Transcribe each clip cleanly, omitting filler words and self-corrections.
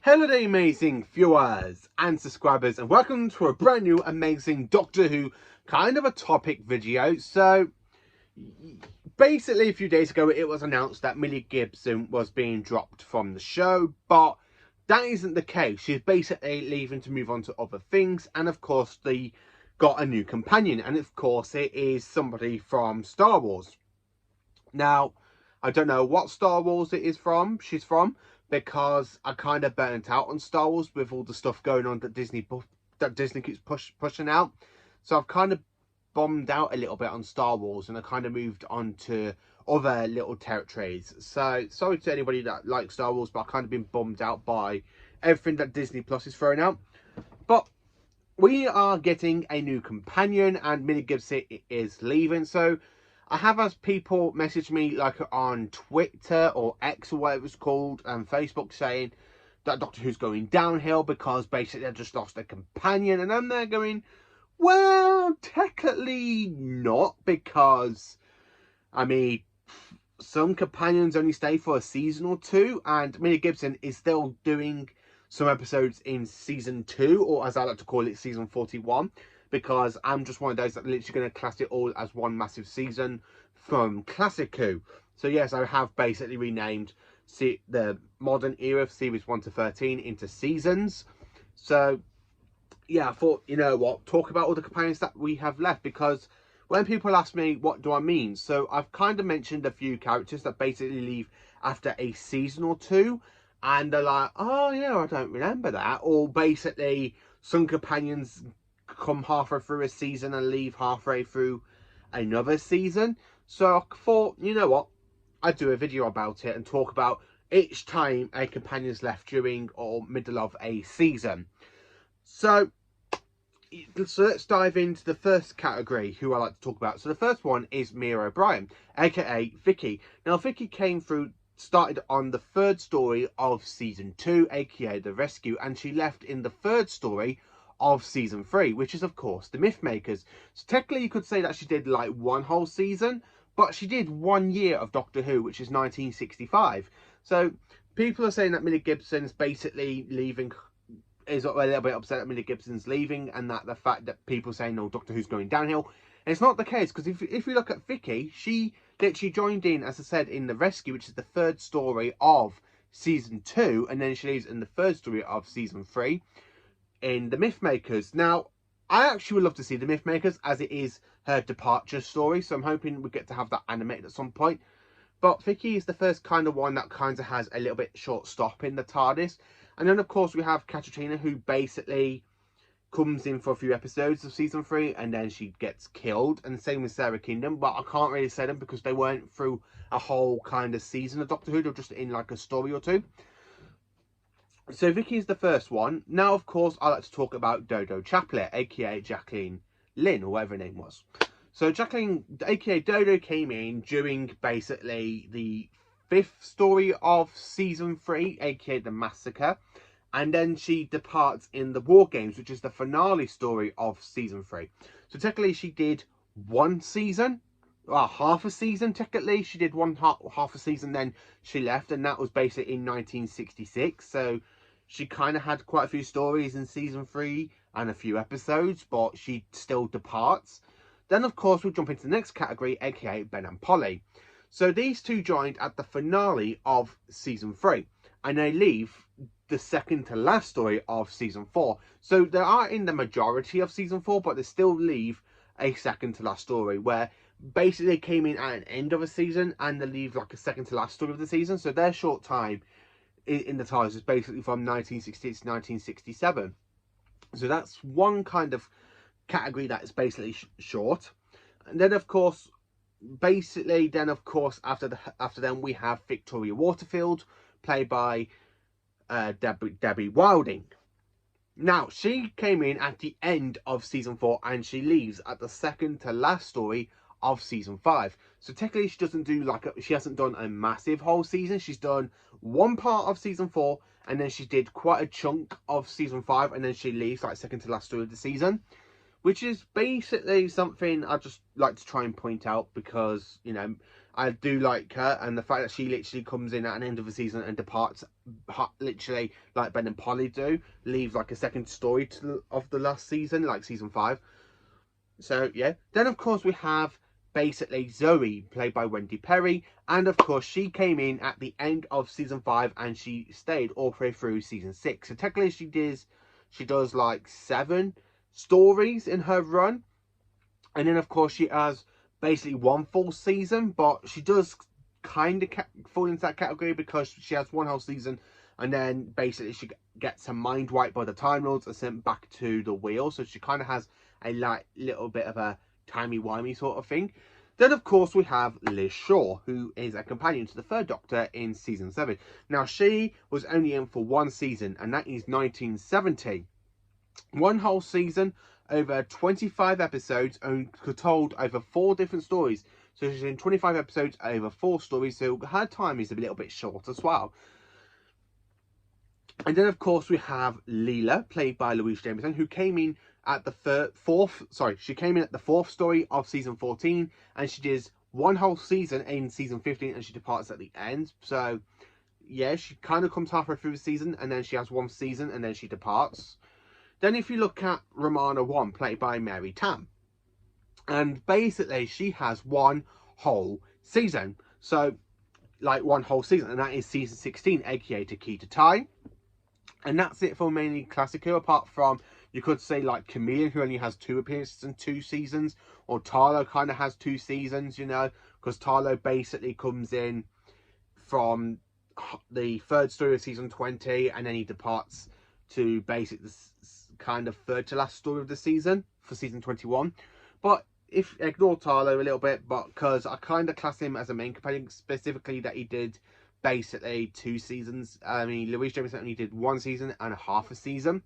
Hello there, amazing viewers and subscribers, and welcome to a brand new amazing Doctor Who kind of a topic video. So basically a few days ago it was announced that Millie Gibson was being dropped from the show, but that isn't the case. She's basically leaving to move on to other things, and of course they got a new companion, and of course it is somebody from Star Wars. Now, I don't know what Star Wars she's from, because I kind of burnt out on Star Wars with all the stuff going on that Disney keeps pushing out. So I've kind of bombed out a little bit on Star Wars, and I kind of moved on to other little territories. So sorry to anybody that likes Star Wars, but I've kind of been bummed out by everything that Disney Plus is throwing out. But we are getting a new companion, and Millie Gibson is leaving. So I have had people message me like on Twitter or X or whatever it's called, and Facebook, saying that Doctor Who's going downhill because basically they've just lost a companion. And I'm there going, well, technically not, because I mean, some companions only stay for a season or two, and Millie Gibson is still doing some episodes in season 2, or as I like to call it, season 41. Because I'm just one of those that are literally going to class it all as one massive season from Classic Who. So yes, I have basically renamed the modern era of series 1 to 13 into seasons. So yeah, I thought, you know what, talk about all the companions that we have left, because when people ask me what do I mean, so I've kind of mentioned a few characters that basically leave after a season or two, and they're like, oh yeah, I don't remember that. Or basically some companions come halfway through a season and leave halfway through another season. So I thought, you know what, I'd do a video about it and talk about each time a companion's left during or middle of a season. So let's dive into the first category who I like to talk about. So the first one is Mia O'Brien, aka Vicky. Now Vicky started on the third story of season 2, aka The Rescue, and she left in the third story of season 3, which is of course The Mythmakers. So technically you could say that she did like one whole season, but she did 1 year of Doctor Who, which is 1965. So people are saying that Millie Gibson's basically leaving, is a little bit upset that Millie Gibson's leaving, and that the fact that people saying, no, Doctor Who's going downhill. And it's not the case, because if you look at Vicky, she literally joined in, as I said, in The Rescue, which is the third story of season 2, and then she leaves in the third story of season 3 in The Mythmakers. Now, I actually would love to see The Mythmakers, as it is her departure story, so I'm hoping we get to have that animated at some point. But Vicky is the first kind of one that kind of has a little bit short stop in the TARDIS. And then of course we have Katrina, who basically comes in for a few episodes of season 3 and then she gets killed. And the same with Sarah Kingdom, but I can't really say them because they weren't through a whole kind of season of Doctor Who, they're just in like a story or two. So Vicky is the first one. Now, of course, I like to talk about Dodo Chaplet, aka Jacqueline Lynn, or whatever her name was. So Jacqueline, aka Dodo, came in during basically the 5th story of season 3, aka The Massacre. And then she departs in the War Games, which is the finale story of season 3. So technically she did one season, well, half a season technically. She did half a season, then she left, and that was basically in 1966. So she kind of had quite a few stories in season 3 and a few episodes, but she still departs. Then of course we jump into the next category, aka Ben and Polly. So these two joined at the finale of season 3, and they leave the second to last story of season 4. So they are in the majority of season 4, but they still leave a second to last story, where basically they came in at an end of a season and they leave like a second to last story of the season. So their short time in the TARDIS is basically from 1968 to 1967. So that's one kind of category that is basically short. And then of course, after them we have Victoria Waterfield, played by Debbie Wilding. Now, she came in at the end of season 4 and she leaves at the second to last story of season 5. So technically she hasn't done a massive whole season. She's done one part of season 4, and then she did quite a chunk of season 5, and then she leaves like second to last story of the season, which is basically something I just like to try and point out, because, you know, I do like her, and the fact that she literally comes in at an end of the season and departs, literally like Ben and Polly do, leaves like a second story of the last season, like season 5. So yeah. Then of course we have basically Zoe, played by Wendy Perry, and of course she came in at the end of season 5 and she stayed all the way through season 6. So technically she does like 7 stories in her run, and then of course she has basically 1 full season, but she does kind of fall into that category because she has 1 whole season and then basically she gets her mind wiped by the Time Lords and sent back to the wheel. So she kind of has a little bit of a timey-wimey sort of thing. Then of course we have Liz Shaw, who is a companion to the 3rd Doctor in season 7. Now she was only in for 1 season, and that is 1970. 1 whole season, over 25 episodes, and told over 4 different stories. So she's in 25 episodes over 4 stories, so her time is a little bit short as well. And then of course we have Leela, played by Louise Jameson, who came in at the 4th story of season 14, and she does 1 whole season in season 15, and she departs at the end. So yeah, she kind of comes halfway through the season, and then she has 1 season, and then she departs. Then if you look at Romana 1, played by Mary Tam, and basically she has 1 whole season. So like 1 whole season, and that is season 16, aka Takita Tai. And that's it for mainly Classico, apart from, you could say, like Chameleon, who only has 2 appearances and 2 seasons, or Tarlo kind of has 2 seasons, you know, because Tarlo basically comes in from the 3rd story of season 20, and then he departs to basically the kind of 3rd to last story of the season for season 21. But if ignore Tarlo a little bit, but because I kind of class him as a main companion, specifically that he did basically 2 seasons. I mean, Louise Jameson only did 1 season and a half a season.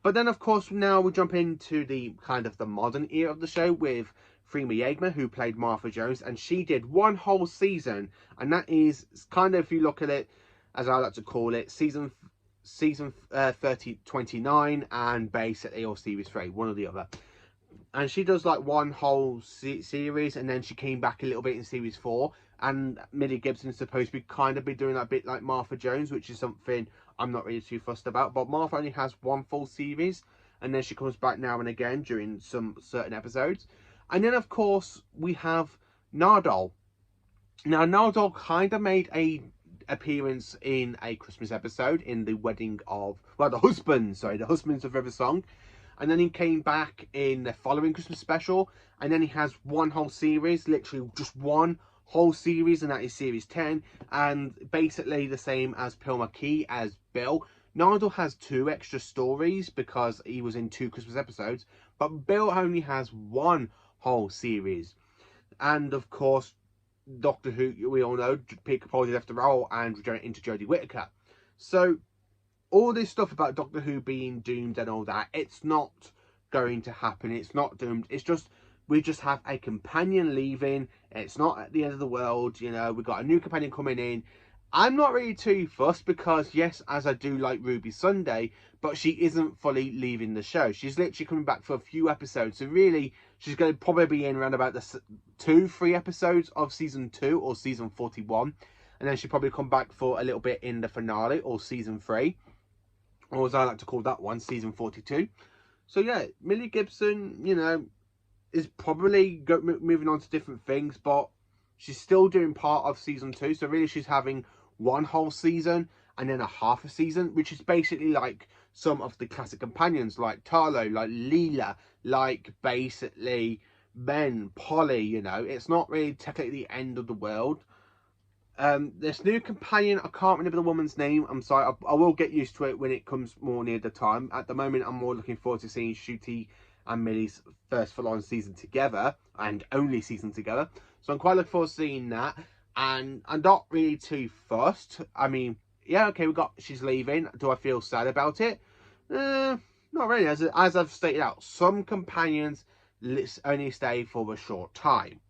But then of course now we jump into the kind of the modern era of the show with Freema Yeager, who played Martha Jones, and she did 1 whole season, and that is kind of, if you look at it, as I like to call it, season 29 and basically, or series 3, one or the other. And she does like 1 whole series, and then she came back a little bit in series 4. And Millie Gibson is supposed to be kind of doing that bit like Martha Jones, which is something I'm not really too fussed about. But Martha only has 1 full series, and then she comes back now and again during some certain episodes. And then of course we have Nardole. Now Nardole kind of made a appearance in a Christmas episode in the wedding of, well, the Husbands of River Song. And then he came back in the following Christmas special, and then he has 1 whole series, literally just 1 whole series, and that is series 10, and basically the same as Phil McKee as Bill. Nardole has 2 extra stories because he was in 2 Christmas episodes, but Bill only has 1 whole series. And of course, Doctor Who, we all know, Peter Capaldi left the role and regenerated into Jodie Whittaker. So all this stuff about Doctor Who being doomed and all that, it's not going to happen. It's not doomed. It's just, we just have a companion leaving. It's not at the end of the world, you know. We've got a new companion coming in. I'm not really too fussed because, yes, as I do like Ruby Sunday, but she isn't fully leaving the show. She's literally coming back for a few episodes. So really, she's going to probably be in around about the 2-3 episodes of season 2 or season 41. And then she'll probably come back for a little bit in the finale or season 3. Or as I like to call that one, season 42. So yeah, Millie Gibson, you know, is probably moving on to different things, but she's still doing part of season 2. So really she's having 1 whole season and then a half a season, which is basically like some of the classic companions like Tarlo, like Leela, like basically Ben, Polly, you know. It's not really technically the end of the world. This new companion, I can't remember the woman's name, I'm sorry, I will get used to it when it comes more near the time. At the moment, I'm more looking forward to seeing Ncuti and Millie's first full-on season together, and only season together. So I'm quite looking forward to seeing that, and I'm not really too fussed. I mean, yeah, okay, she's leaving. Do I feel sad about it? Not really. As I've stated out, some companions only stay for a short time.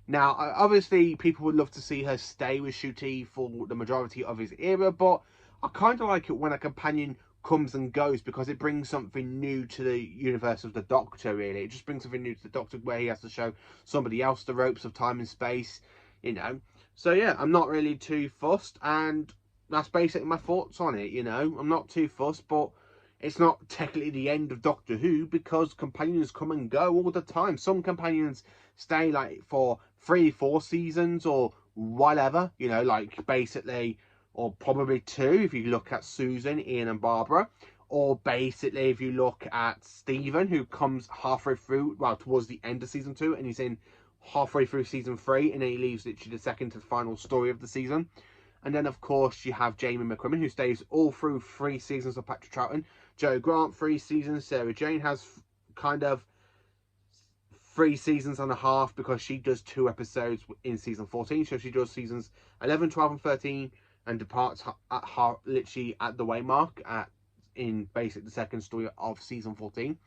Now, obviously, people would love to see her stay with Ncuti for the majority of his era, but I kind of like it when a companion comes and goes because it brings something new to the universe of the Doctor, really. It just brings something new to the Doctor where he has to show somebody else the ropes of time and space. you know. So yeah, I'm not really too fussed, and that's basically my thoughts on it, you know. I'm not too fussed, but it's not technically the end of Doctor Who, because companions come and go all the time. Some companions stay like for 3-4 seasons or whatever, you know, like basically, or probably 2 if you look at Susan, Ian and Barbara. Or basically if you look at Stephen, who comes halfway through, well, towards the end of season 2, and he's in halfway through season 3, and then he leaves literally the second to the final story of the season. And then, of course, you have Jamie McCrimmon, who stays all through 3 seasons of Patrick Troughton. Joe Grant, 3 seasons. Sarah Jane has kind of 3 seasons and a half, because she does 2 episodes in season 14. So she does seasons 11, 12 and 13, and departs at literally at the way mark in basically the second story of season 14.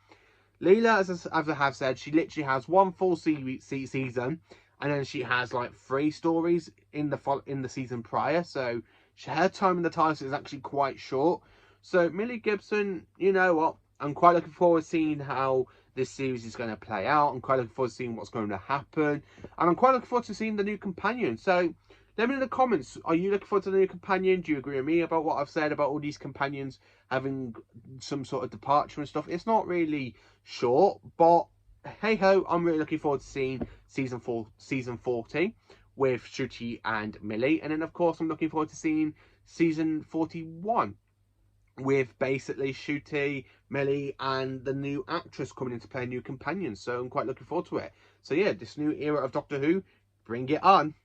Leela, as I have said, she literally has 1 full season, and then she has like 3 stories in the season prior. So her time in the TARDIS is actually quite short. So Millie Gibson, you know what? I'm quite looking forward to seeing how this series is going to play out. I'm quite looking forward to seeing what's going to happen, and I'm quite looking forward to seeing the new companion. So let me know in the comments, are you looking forward to the new companion? Do you agree with me about what I've said about all these companions having some sort of departure and stuff? It's not really short, but hey ho, I'm really looking forward to seeing season 40 with Ncuti and Millie. And then of course I'm looking forward to seeing season 41 with basically Ncuti, Millie and the new actress coming in to play a new companion. So I'm quite looking forward to it. So yeah, this new era of Doctor Who, bring it on.